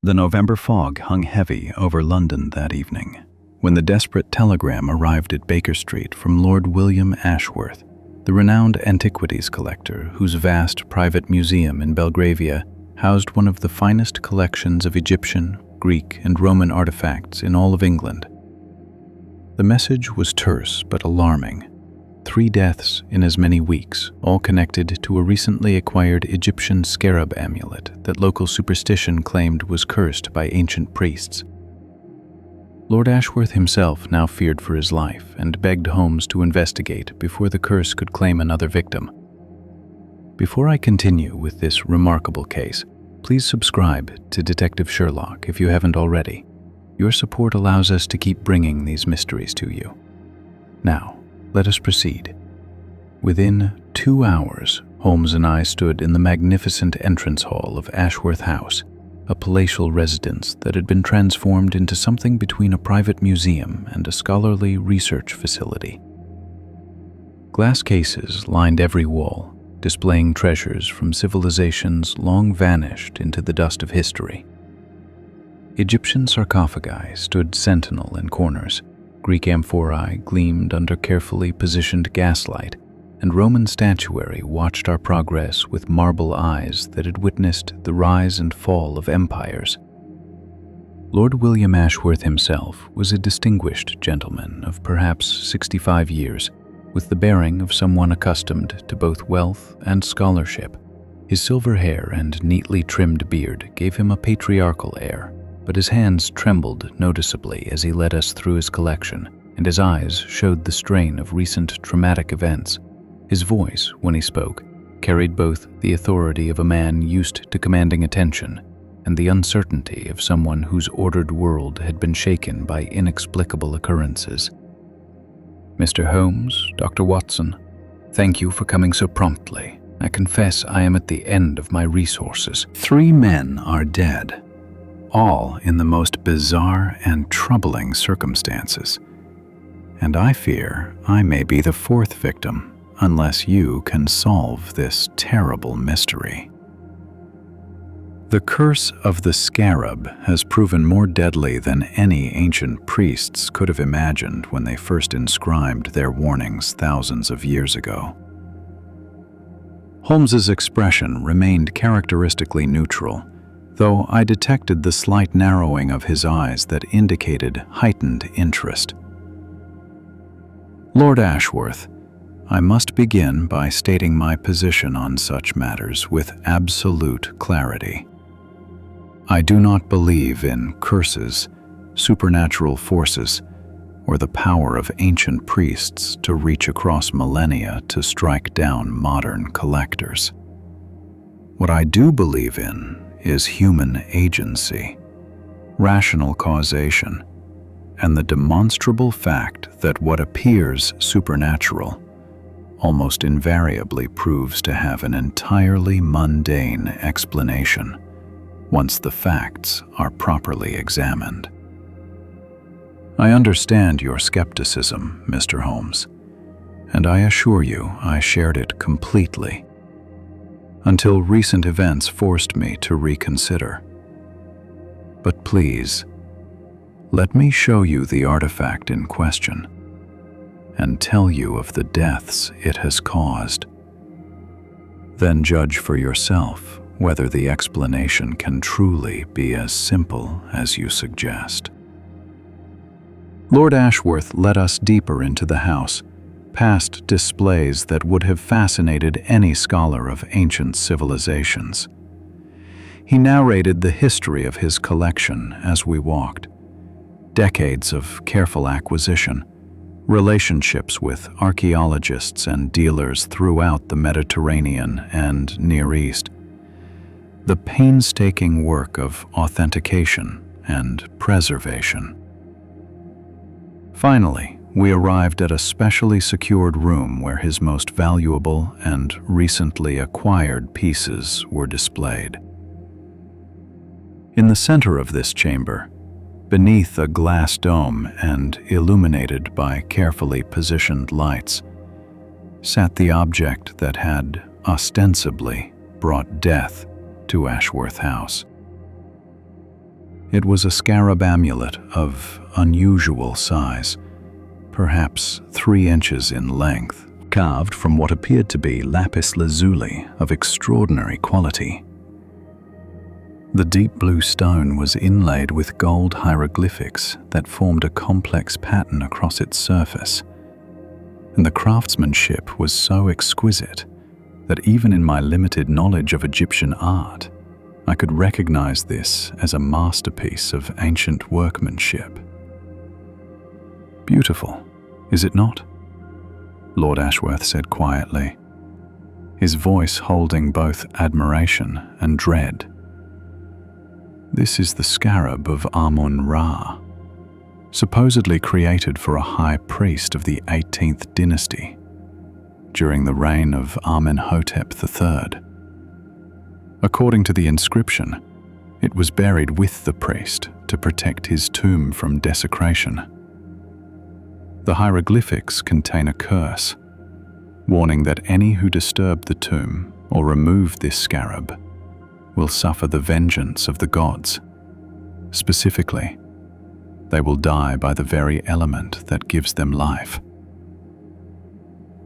The November fog hung heavy over London that evening, when the desperate telegram arrived at Baker Street from Lord William Ashworth, the renowned antiquities collector whose vast private museum in Belgravia housed one of the finest collections of Egyptian, Greek, and Roman artifacts in all of England. The message was terse but alarming. 3 deaths in as many weeks, all connected to a recently acquired Egyptian scarab amulet that local superstition claimed was cursed by ancient priests. Lord Ashworth himself now feared for his life and begged Holmes to investigate before the curse could claim another victim. Before I continue with this remarkable case, please subscribe to Detective Sherlock if you haven't already. Your support allows us to keep bringing these mysteries to you. Now, let us proceed. Within 2 hours, Holmes and I stood in the magnificent entrance hall of Ashworth House, a palatial residence that had been transformed into something between a private museum and a scholarly research facility. Glass cases lined every wall, displaying treasures from civilizations long vanished into the dust of history. Egyptian sarcophagi stood sentinel in corners, Greek amphorae gleamed under carefully positioned gaslight, and Roman statuary watched our progress with marble eyes that had witnessed the rise and fall of empires. Lord William Ashworth himself was a distinguished gentleman of perhaps 65 years, with the bearing of someone accustomed to both wealth and scholarship. His silver hair and neatly trimmed beard gave him a patriarchal air, but his hands trembled noticeably as he led us through his collection, and his eyes showed the strain of recent traumatic events. His voice, when he spoke, carried both the authority of a man used to commanding attention and the uncertainty of someone whose ordered world had been shaken by inexplicable occurrences. "Mr. Holmes, Dr. Watson, thank you for coming so promptly. I confess I am at the end of my resources. 3 men are dead, all in the most bizarre and troubling circumstances. And I fear I may be the 4th victim, unless you can solve this terrible mystery." The curse of the scarab has proven more deadly than any ancient priests could have imagined when they first inscribed their warnings thousands of years ago. Holmes's expression remained characteristically neutral, though I detected the slight narrowing of his eyes that indicated heightened interest. "Lord Ashworth, I must begin by stating my position on such matters with absolute clarity. I do not believe in curses, supernatural forces, or the power of ancient priests to reach across millennia to strike down modern collectors. What I do believe in is human agency, rational causation, and the demonstrable fact that what appears supernatural almost invariably proves to have an entirely mundane explanation once the facts are properly examined. I understand your skepticism, Mr. Holmes, and I assure you I shared it completely, until recent events forced me to reconsider. But please, let me show you the artifact in question and tell you of the deaths it has caused. Then judge for yourself whether the explanation can truly be as simple as you suggest." Lord Ashworth led us deeper into the house, past displays that would have fascinated any scholar of ancient civilizations. He narrated the history of his collection as we walked. Decades of careful acquisition, relationships with archaeologists and dealers throughout the Mediterranean and Near East, the painstaking work of authentication and preservation. Finally, we arrived at a specially secured room where his most valuable and recently acquired pieces were displayed. In the center of this chamber, beneath a glass dome and illuminated by carefully positioned lights, sat the object that had ostensibly brought death to Ashworth House. It was a scarab amulet of unusual size, perhaps 3 inches in length, carved from what appeared to be lapis lazuli of extraordinary quality. The deep blue stone was inlaid with gold hieroglyphics that formed a complex pattern across its surface, and the craftsmanship was so exquisite that even in my limited knowledge of Egyptian art, I could recognize this as a masterpiece of ancient workmanship. "Beautiful, is it not?" Lord Ashworth said quietly, his voice holding both admiration and dread. "This is the scarab of Amun-Ra, supposedly created for a high priest of the 18th dynasty during the reign of Amenhotep III. According to the inscription, it was buried with the priest to protect his tomb from desecration. The hieroglyphics contain a curse, warning that any who disturb the tomb or remove this scarab will suffer the vengeance of the gods. Specifically, they will die by the very element that gives them life."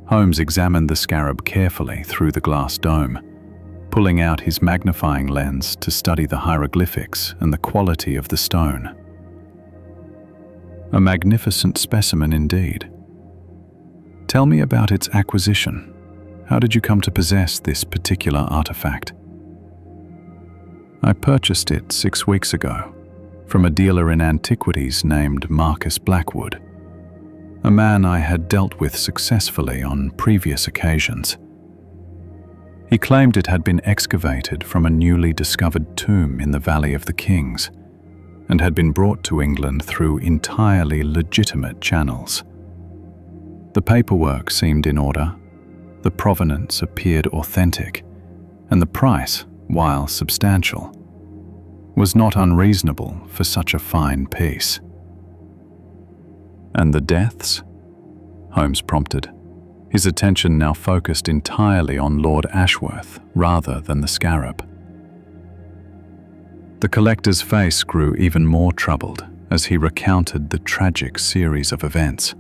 Holmes examined the scarab carefully through the glass dome, pulling out his magnifying lens to study the hieroglyphics and the quality of the stone. "A magnificent specimen indeed. Tell me about its acquisition. How did you come to possess this particular artifact?" "I purchased it 6 weeks ago from a dealer in antiquities named Marcus Blackwood, a man I had dealt with successfully on previous occasions. He claimed it had been excavated from a newly discovered tomb in the Valley of the Kings and had been brought to England through entirely legitimate channels. The paperwork seemed in order, the provenance appeared authentic, and the price, while substantial, was not unreasonable for such a fine piece." "And the deaths?" Holmes prompted, his attention now focused entirely on Lord Ashworth rather than the scarab. The collector's face grew even more troubled as he recounted the tragic series of events.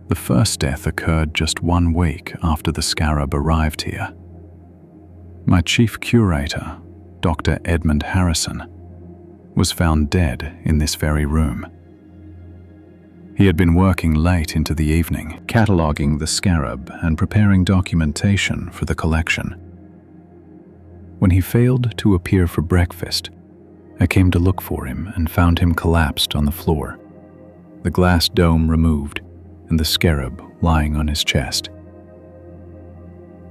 "The first death occurred just 1 week after the scarab arrived here. My chief curator, Dr. Edmund Harrison, was found dead in this very room. He had been working late into the evening, cataloging the scarab and preparing documentation for the collection. When he failed to appear for breakfast, I came to look for him and found him collapsed on the floor, the glass dome removed and the scarab lying on his chest.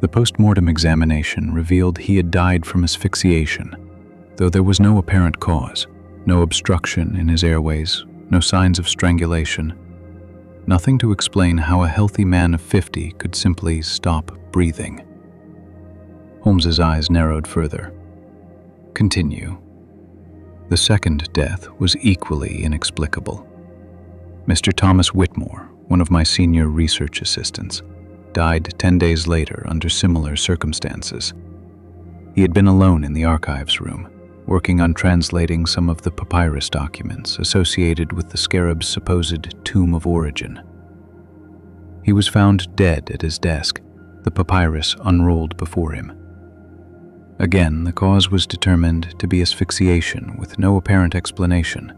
The post-mortem examination revealed he had died from asphyxiation, though there was no apparent cause, no obstruction in his airways, no signs of strangulation, nothing to explain how a healthy man of 50 could simply stop breathing." Holmes's eyes narrowed further. "Continue." "The second death was equally inexplicable. Mr. Thomas Whitmore, one of my senior research assistants, died 10 days later under similar circumstances. He had been alone in the archives room, working on translating some of the papyrus documents associated with the scarab's supposed tomb of origin. He was found dead at his desk, the papyrus unrolled before him. Again, the cause was determined to be asphyxiation with no apparent explanation.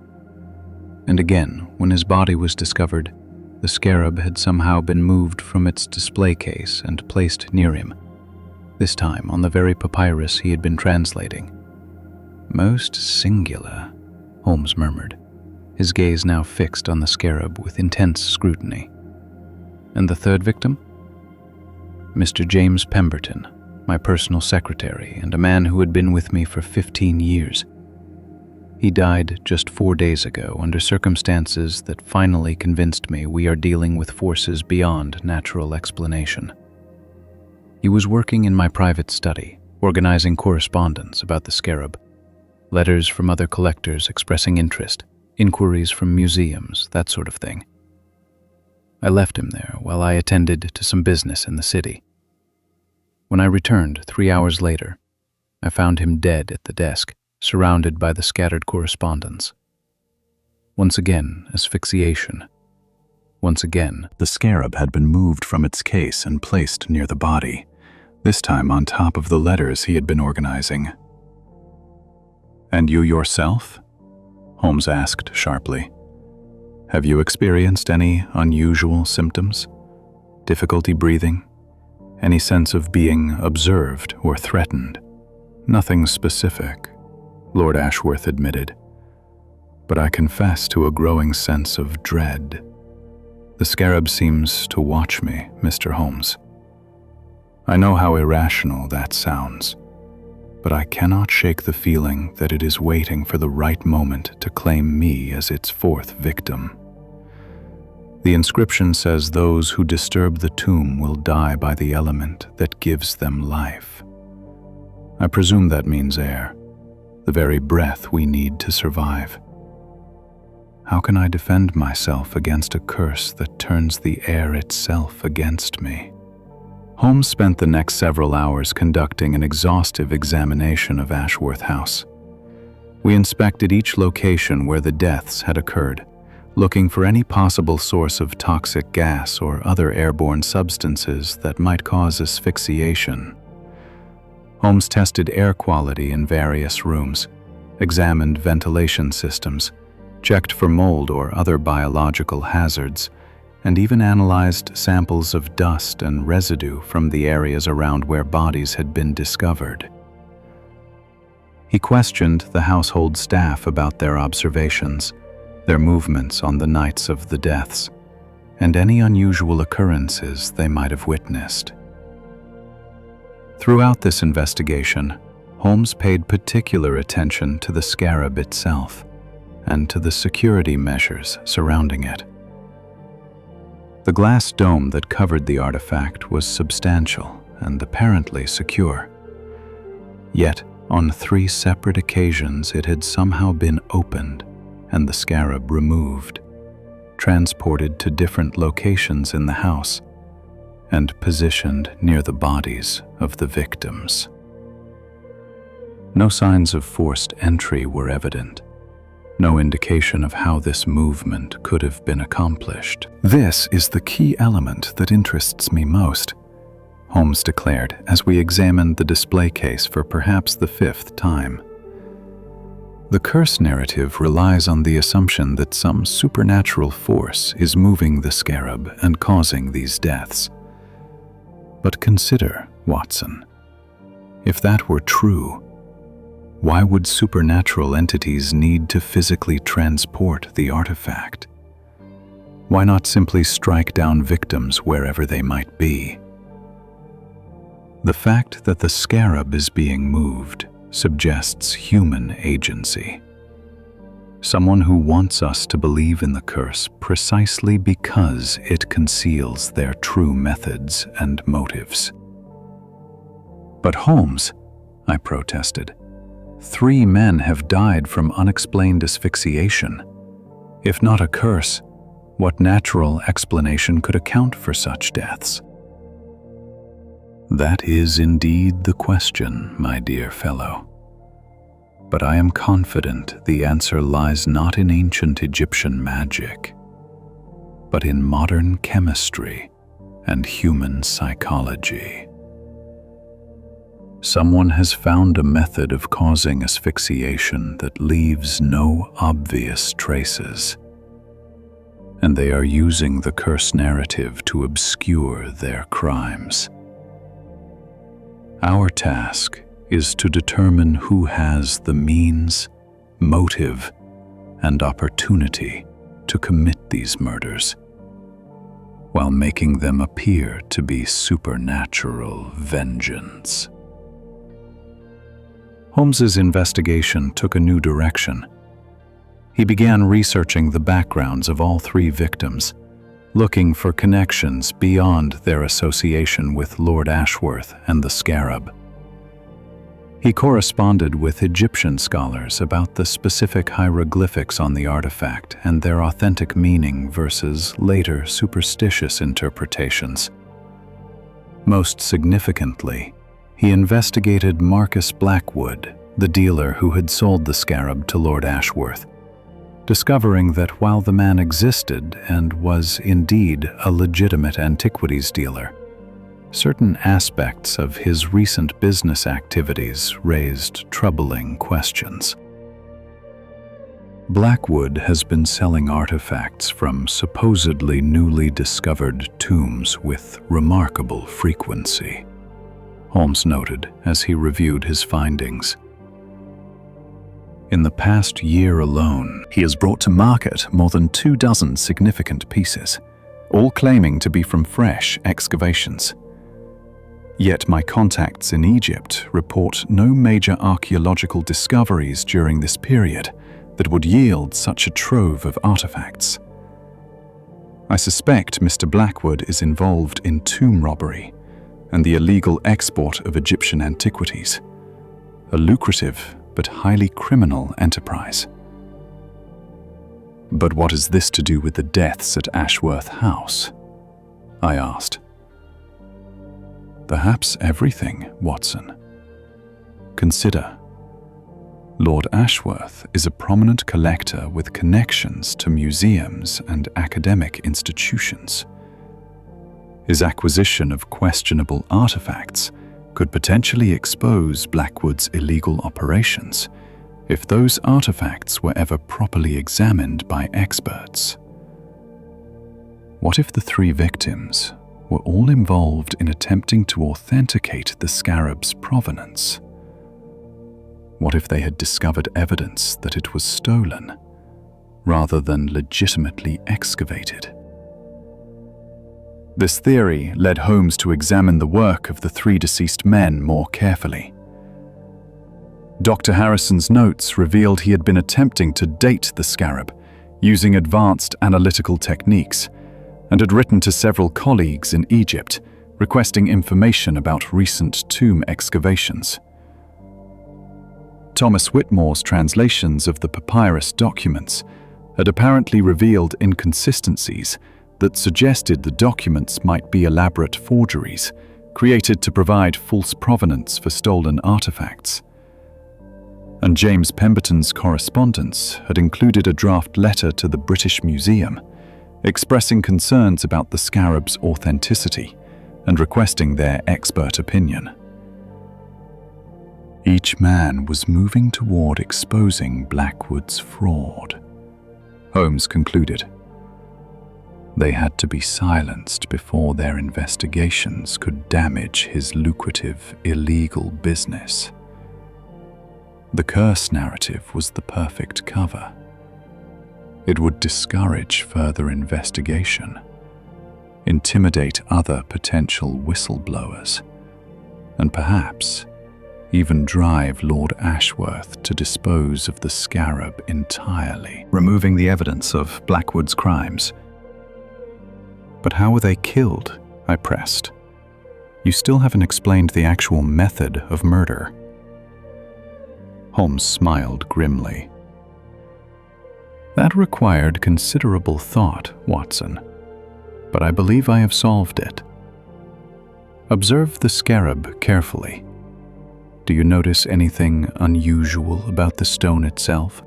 And again, when his body was discovered, the scarab had somehow been moved from its display case and placed near him, this time on the very papyrus he had been translating. "Most singular," Holmes murmured, his gaze now fixed on the scarab with intense scrutiny. "And the third victim?" "Mr. James Pemberton, my personal secretary and a man who had been with me for 15 years. He died just 4 days ago under circumstances that finally convinced me we are dealing with forces beyond natural explanation. He was working in my private study, organizing correspondence about the scarab, letters from other collectors expressing interest, inquiries from museums, that sort of thing. I left him there while I attended to some business in the city. When I returned 3 hours later, I found him dead at the desk, surrounded by the scattered correspondence. Once again, asphyxiation. Once again, the scarab had been moved from its case and placed near the body, this time on top of the letters he had been organizing. "And you yourself?" Holmes asked sharply. "Have you experienced any unusual symptoms? Difficulty breathing? Any sense of being observed or threatened?" "Nothing specific," Lord Ashworth admitted, "but I confess to a growing sense of dread. The scarab seems to watch me, Mr. Holmes. I know how irrational that sounds, but I cannot shake the feeling that it is waiting for the right moment to claim me as its fourth victim. The inscription says those who disturb the tomb will die by the element that gives them life. I presume that means air, the very breath we need to survive. How can I defend myself against a curse that turns the air itself against me?" Holmes spent the next several hours conducting an exhaustive examination of Ashworth House. We inspected each location where the deaths had occurred, looking for any possible source of toxic gas or other airborne substances that might cause asphyxiation. Holmes tested air quality in various rooms, examined ventilation systems, checked for mold or other biological hazards, and even analyzed samples of dust and residue from the areas around where bodies had been discovered. He questioned the household staff about their observations, their movements on the nights of the deaths, and any unusual occurrences they might have witnessed. Throughout this investigation, Holmes paid particular attention to the scarab itself and to the security measures surrounding it. The glass dome that covered the artifact was substantial and apparently secure. Yet, on 3 separate occasions it had somehow been opened and the scarab removed, transported to different locations in the house, and positioned near the bodies of the victims. No signs of forced entry were evident. No indication of how this movement could have been accomplished. "This is the key element that interests me most," Holmes declared as we examined the display case for perhaps the 5th time. "The curse narrative relies on the assumption that some supernatural force is moving the scarab and causing these deaths. But consider, Watson, if that were true, why would supernatural entities need to physically transport the artifact? Why not simply strike down victims wherever they might be? The fact that the scarab is being moved suggests human agency. Someone who wants us to believe in the curse precisely because it conceals their true methods and motives." "But Holmes," I protested, 3 men have died from unexplained asphyxiation. If not a curse, what natural explanation could account for such deaths?" "That is indeed the question, my dear fellow. But I am confident the answer lies not in ancient Egyptian magic, but in modern chemistry and human psychology. Someone has found a method of causing asphyxiation that leaves no obvious traces, and they are using the curse narrative to obscure their crimes. Our task is to determine who has the means, motive, and opportunity to commit these murders, while making them appear to be supernatural vengeance." Holmes's investigation took a new direction. He began researching the backgrounds of all 3 victims, looking for connections beyond their association with Lord Ashworth and the scarab. He corresponded with Egyptian scholars about the specific hieroglyphics on the artifact and their authentic meaning versus later superstitious interpretations. Most significantly, he investigated Marcus Blackwood, the dealer who had sold the scarab to Lord Ashworth, discovering that while the man existed and was indeed a legitimate antiquities dealer, certain aspects of his recent business activities raised troubling questions. Blackwood has been selling artifacts from supposedly newly discovered tombs with remarkable frequency, Holmes noted as he reviewed his findings. In the past year alone, he has brought to market more than 24 significant pieces, all claiming to be from fresh excavations. Yet my contacts in Egypt report no major archaeological discoveries during this period that would yield such a trove of artifacts. I suspect Mr. Blackwood is involved in tomb robbery and the illegal export of Egyptian antiquities, a lucrative but highly criminal enterprise. But what has this to do with the deaths at Ashworth House? I asked. Perhaps everything, Watson. Consider, Lord Ashworth is a prominent collector with connections to museums and academic institutions. His acquisition of questionable artifacts could potentially expose Blackwood's illegal operations if those artifacts were ever properly examined by experts. What if the 3 victims were all involved in attempting to authenticate the scarab's provenance? What if they had discovered evidence that it was stolen, rather than legitimately excavated? This theory led Holmes to examine the work of the 3 deceased men more carefully. Dr. Harrison's notes revealed he had been attempting to date the scarab using advanced analytical techniques and had written to several colleagues in Egypt requesting information about recent tomb excavations. Thomas Whitmore's translations of the papyrus documents had apparently revealed inconsistencies that suggested the documents might be elaborate forgeries created to provide false provenance for stolen artifacts. And James Pemberton's correspondence had included a draft letter to the British Museum expressing concerns about the scarab's authenticity and requesting their expert opinion. Each man was moving toward exposing Blackwood's fraud, Holmes concluded. They had to be silenced before their investigations could damage his lucrative, illegal business. The curse narrative was the perfect cover. It would discourage further investigation, intimidate other potential whistleblowers, and perhaps even drive Lord Ashworth to dispose of the scarab entirely, removing the evidence of Blackwood's crimes. But how were they killed? I pressed. You still haven't explained the actual method of murder. Holmes smiled grimly. That required considerable thought, Watson, but I believe I have solved it. Observe the scarab carefully. Do you notice anything unusual about the stone itself?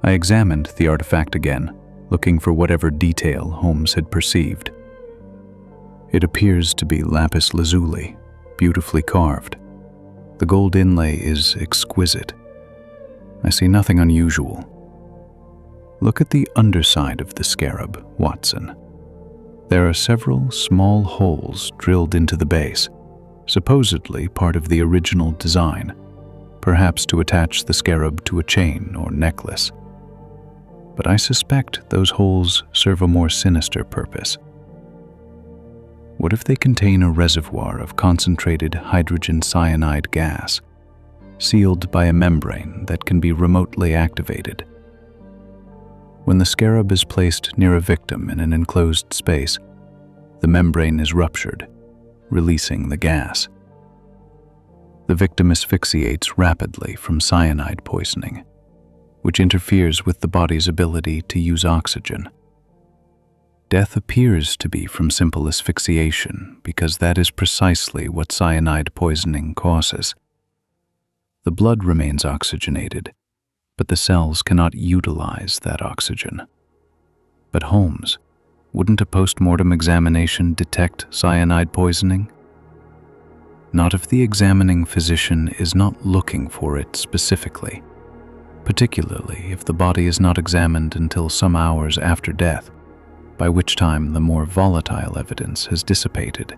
I examined the artifact again, looking for whatever detail Holmes had perceived. It appears to be lapis lazuli, beautifully carved. The gold inlay is exquisite. I see nothing unusual. Look at the underside of the scarab, Watson. There are several small holes drilled into the base, supposedly part of the original design, perhaps to attach the scarab to a chain or necklace. But I suspect those holes serve a more sinister purpose. What if they contain a reservoir of concentrated hydrogen cyanide gas, sealed by a membrane that can be remotely activated? When the scarab is placed near a victim in an enclosed space, the membrane is ruptured, releasing the gas. The victim asphyxiates rapidly from cyanide poisoning, which interferes with the body's ability to use oxygen. Death appears to be from simple asphyxiation because that is precisely what cyanide poisoning causes. The blood remains oxygenated, but the cells cannot utilize that oxygen. But Holmes, wouldn't a post-mortem examination detect cyanide poisoning? Not if the examining physician is not looking for it specifically, particularly if the body is not examined until some hours after death, by which time the more volatile evidence has dissipated.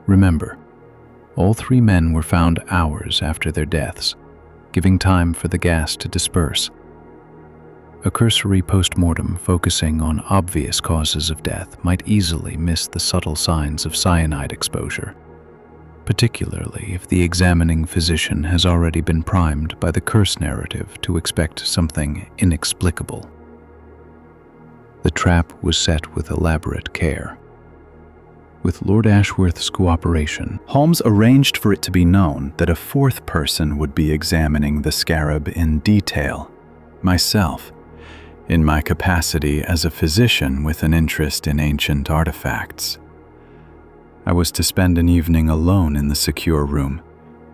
Remember, all three men were found hours after their deaths, giving time for the gas to disperse. A cursory post-mortem focusing on obvious causes of death might easily miss the subtle signs of cyanide exposure, particularly if the examining physician has already been primed by the curse narrative to expect something inexplicable. The trap was set with elaborate care. With Lord Ashworth's cooperation, Holmes arranged for it to be known that a fourth person would be examining the scarab in detail, myself, in my capacity as a physician with an interest in ancient artifacts. I was to spend an evening alone in the secure room,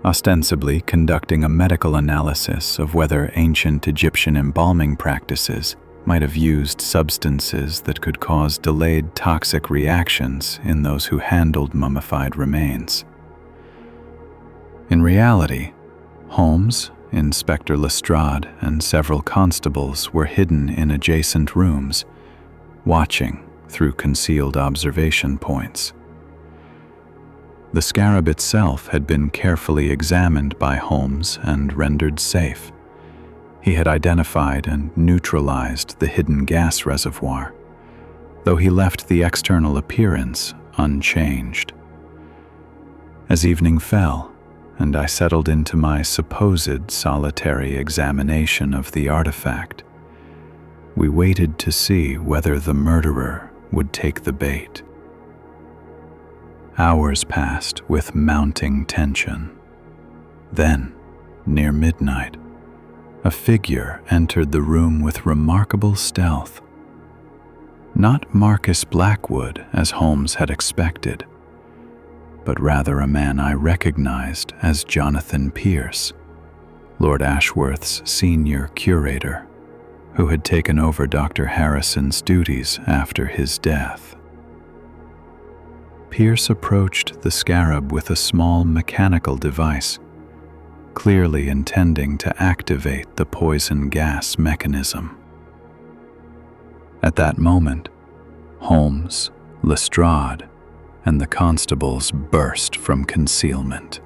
ostensibly conducting a medical analysis of whether ancient Egyptian embalming practices might have used substances that could cause delayed toxic reactions in those who handled mummified remains. In reality, Holmes, Inspector Lestrade, and several constables were hidden in adjacent rooms, watching through concealed observation points. The scarab itself had been carefully examined by Holmes and rendered safe. He had identified and neutralized the hidden gas reservoir, though he left the external appearance unchanged. As evening fell, and I settled into my supposed solitary examination of the artifact, we waited to see whether the murderer would take the bait. Hours passed with mounting tension. Then, near midnight, a figure entered the room with remarkable stealth. Not Marcus Blackwood, as Holmes had expected, but rather a man I recognized as Jonathan Pierce, Lord Ashworth's senior curator, who had taken over Dr. Harrison's duties after his death. Pierce approached the scarab with a small mechanical device, clearly intending to activate the poison gas mechanism. At that moment, Holmes, Lestrade, and the constables burst from concealment.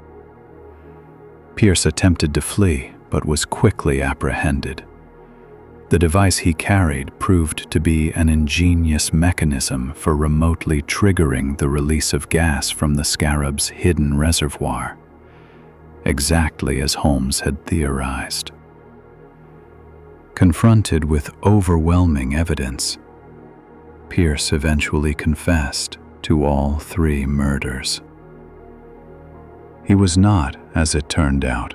Pierce attempted to flee, but was quickly apprehended. The device he carried proved to be an ingenious mechanism for remotely triggering the release of gas from the scarab's hidden reservoir, exactly as Holmes had theorized. Confronted with overwhelming evidence, Pierce eventually confessed to all three murders. He was not, as it turned out,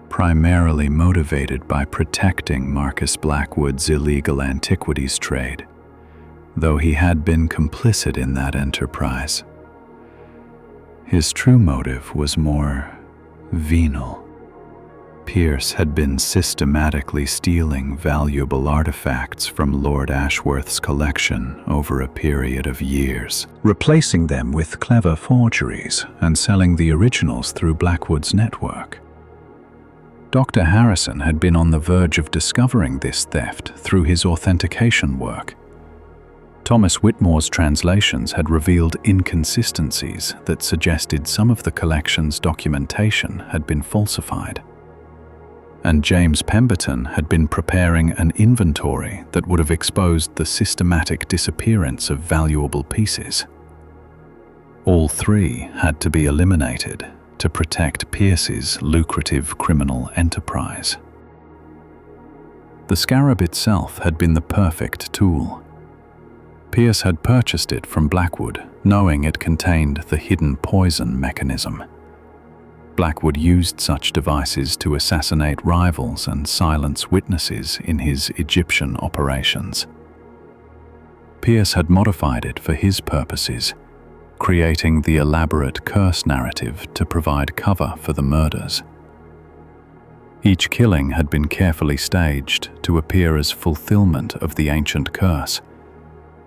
primarily motivated by protecting Marcus Blackwood's illegal antiquities trade, though he had been complicit in that enterprise. His true motive was more venal. Pierce had been systematically stealing valuable artifacts from Lord Ashworth's collection over a period of years, replacing them with clever forgeries and selling the originals through Blackwood's network. Dr. Harrison had been on the verge of discovering this theft through his authentication work. Thomas Whitmore's translations had revealed inconsistencies that suggested some of the collection's documentation had been falsified. And James Pemberton had been preparing an inventory that would have exposed the systematic disappearance of valuable pieces. All three had to be eliminated to protect Pierce's lucrative criminal enterprise. The scarab itself had been the perfect tool. Pierce had purchased it from Blackwood, knowing it contained the hidden poison mechanism. Blackwood used such devices to assassinate rivals and silence witnesses in his Egyptian operations. Pierce had modified it for his purposes, creating the elaborate curse narrative to provide cover for the murders. Each killing had been carefully staged to appear as fulfillment of the ancient curse,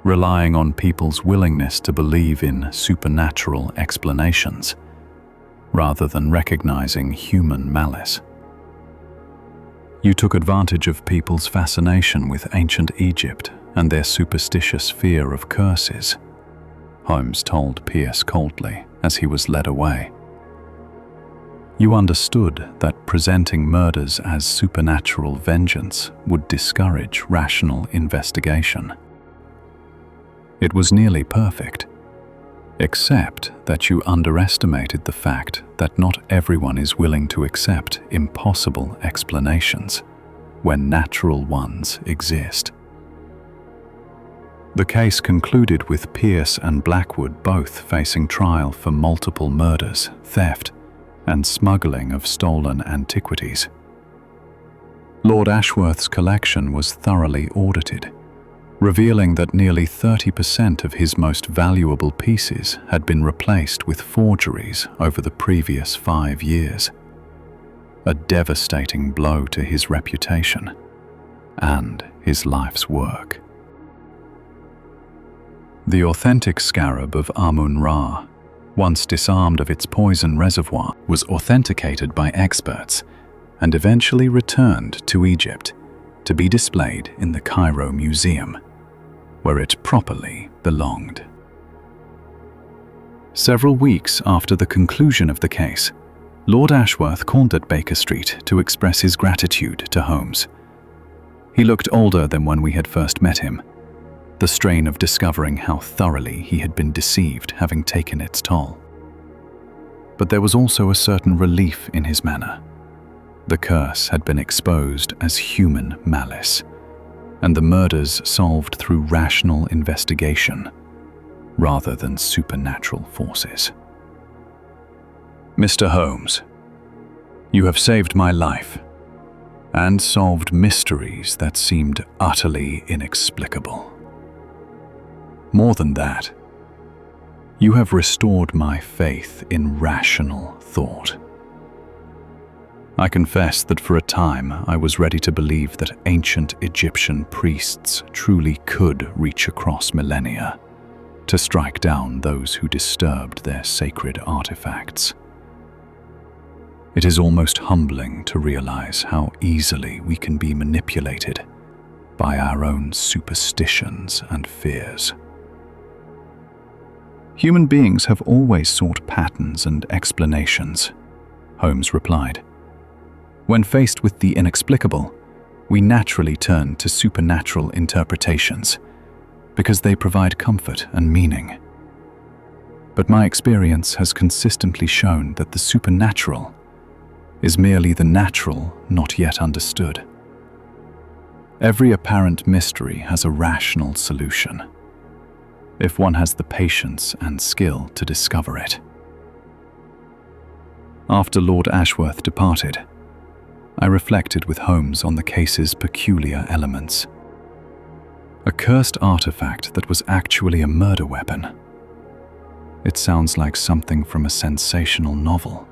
relying on people's willingness to believe in supernatural explanations, rather than recognizing human malice. You took advantage of people's fascination with ancient Egypt and their superstitious fear of curses, Holmes told Pierce coldly as he was led away. You understood that presenting murders as supernatural vengeance would discourage rational investigation. It was nearly perfect, except that you underestimated the fact that not everyone is willing to accept impossible explanations when natural ones exist. The case concluded with Pierce and Blackwood both facing trial for multiple murders, theft, and smuggling of stolen antiquities. Lord Ashworth's collection was thoroughly audited, revealing that nearly 30% of his most valuable pieces had been replaced with forgeries over the previous 5 years. A devastating blow to his reputation and his life's work. The authentic scarab of Amun-Ra, once disarmed of its poison reservoir, was authenticated by experts and eventually returned to Egypt to be displayed in the Cairo Museum, where it properly belonged. Several weeks after the conclusion of the case, Lord Ashworth called at Baker Street to express his gratitude to Holmes. He looked older than when we had first met him, the strain of discovering how thoroughly he had been deceived having taken its toll. But there was also a certain relief in his manner. The curse had been exposed as human malice, and the murders solved through rational investigation, rather than supernatural forces. Mr. Holmes, you have saved my life, and solved mysteries that seemed utterly inexplicable. More than that, you have restored my faith in rational thought. I confess that for a time I was ready to believe that ancient Egyptian priests truly could reach across millennia to strike down those who disturbed their sacred artifacts. It is almost humbling to realize how easily we can be manipulated by our own superstitions and fears. Human beings have always sought patterns and explanations, Holmes replied. When faced with the inexplicable, we naturally turn to supernatural interpretations because they provide comfort and meaning. But my experience has consistently shown that the supernatural is merely the natural not yet understood. Every apparent mystery has a rational solution, if one has the patience and skill to discover it. After Lord Ashworth departed, I reflected with Holmes on the case's peculiar elements. A cursed artifact that was actually a murder weapon. It sounds like something from a sensational novel.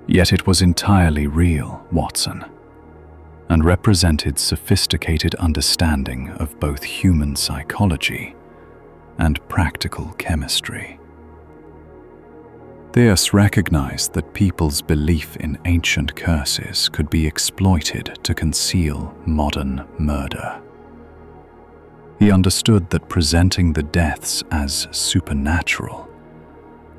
Yet it was entirely real, Watson, and represented sophisticated understanding of both human psychology and practical chemistry. Theiss recognized that people's belief in ancient curses could be exploited to conceal modern murder. He understood that presenting the deaths as supernatural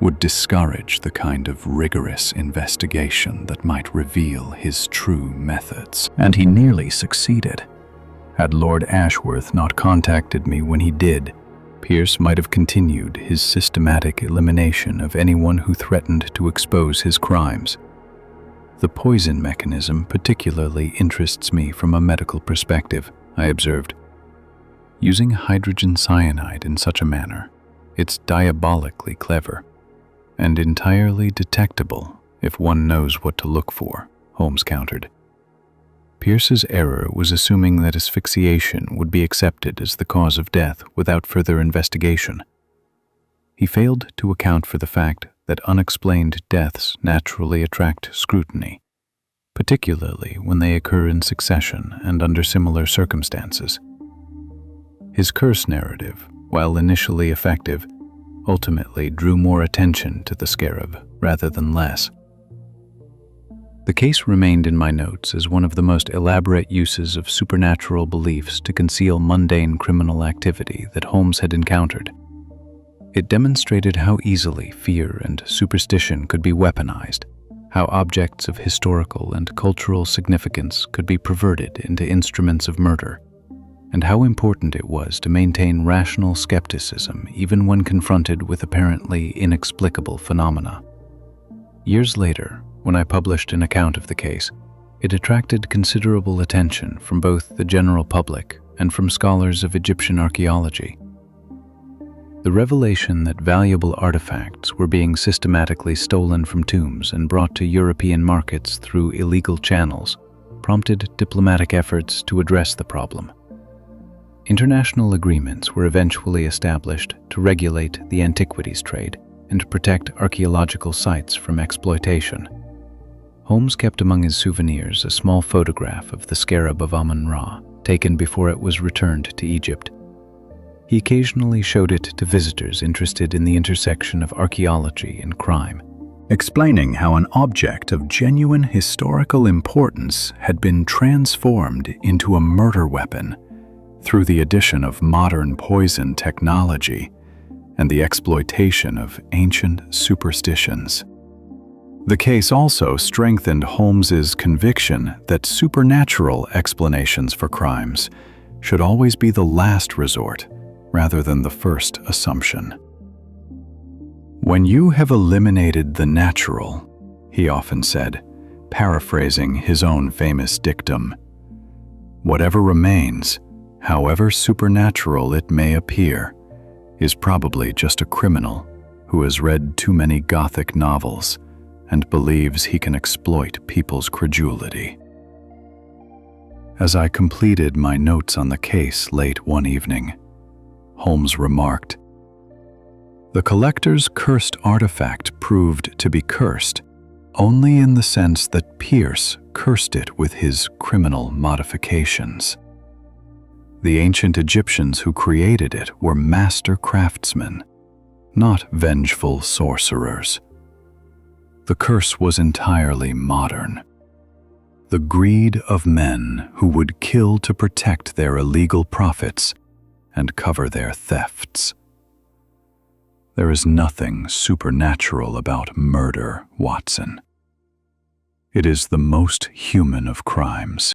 would discourage the kind of rigorous investigation that might reveal his true methods, and he nearly succeeded. Had Lord Ashworth not contacted me when he did, Pierce might have continued his systematic elimination of anyone who threatened to expose his crimes. The poison mechanism particularly interests me from a medical perspective, I observed. Using hydrogen cyanide in such a manner, it's diabolically clever and entirely detectable if one knows what to look for, Holmes countered. Pierce's error was assuming that asphyxiation would be accepted as the cause of death without further investigation. He failed to account for the fact that unexplained deaths naturally attract scrutiny, particularly when they occur in succession and under similar circumstances. His curse narrative, while initially effective, ultimately drew more attention to the scarab rather than less. The case remained in my notes as one of the most elaborate uses of supernatural beliefs to conceal mundane criminal activity that Holmes had encountered. It demonstrated how easily fear and superstition could be weaponized, how objects of historical and cultural significance could be perverted into instruments of murder, and how important it was to maintain rational skepticism even when confronted with apparently inexplicable phenomena. Years later, when I published an account of the case, it attracted considerable attention from both the general public and from scholars of Egyptian archaeology. The revelation that valuable artifacts were being systematically stolen from tombs and brought to European markets through illegal channels prompted diplomatic efforts to address the problem. International agreements were eventually established to regulate the antiquities trade and protect archaeological sites from exploitation. Holmes kept among his souvenirs a small photograph of the scarab of Amun-Ra, taken before it was returned to Egypt. He occasionally showed it to visitors interested in the intersection of archaeology and crime, explaining how an object of genuine historical importance had been transformed into a murder weapon through the addition of modern poison technology and the exploitation of ancient superstitions. The case also strengthened Holmes's conviction that supernatural explanations for crimes should always be the last resort rather than the first assumption. "When you have eliminated the natural," he often said, paraphrasing his own famous dictum, "whatever remains, however supernatural it may appear, is probably just a criminal who has read too many Gothic novels and believes he can exploit people's credulity." As I completed my notes on the case late one evening, Holmes remarked, "The collector's cursed artifact proved to be cursed only in the sense that Pierce cursed it with his criminal modifications. The ancient Egyptians who created it were master craftsmen, not vengeful sorcerers. The curse was entirely modern. The greed of men who would kill to protect their illegal profits and cover their thefts. There is nothing supernatural about murder, Watson. It is the most human of crimes."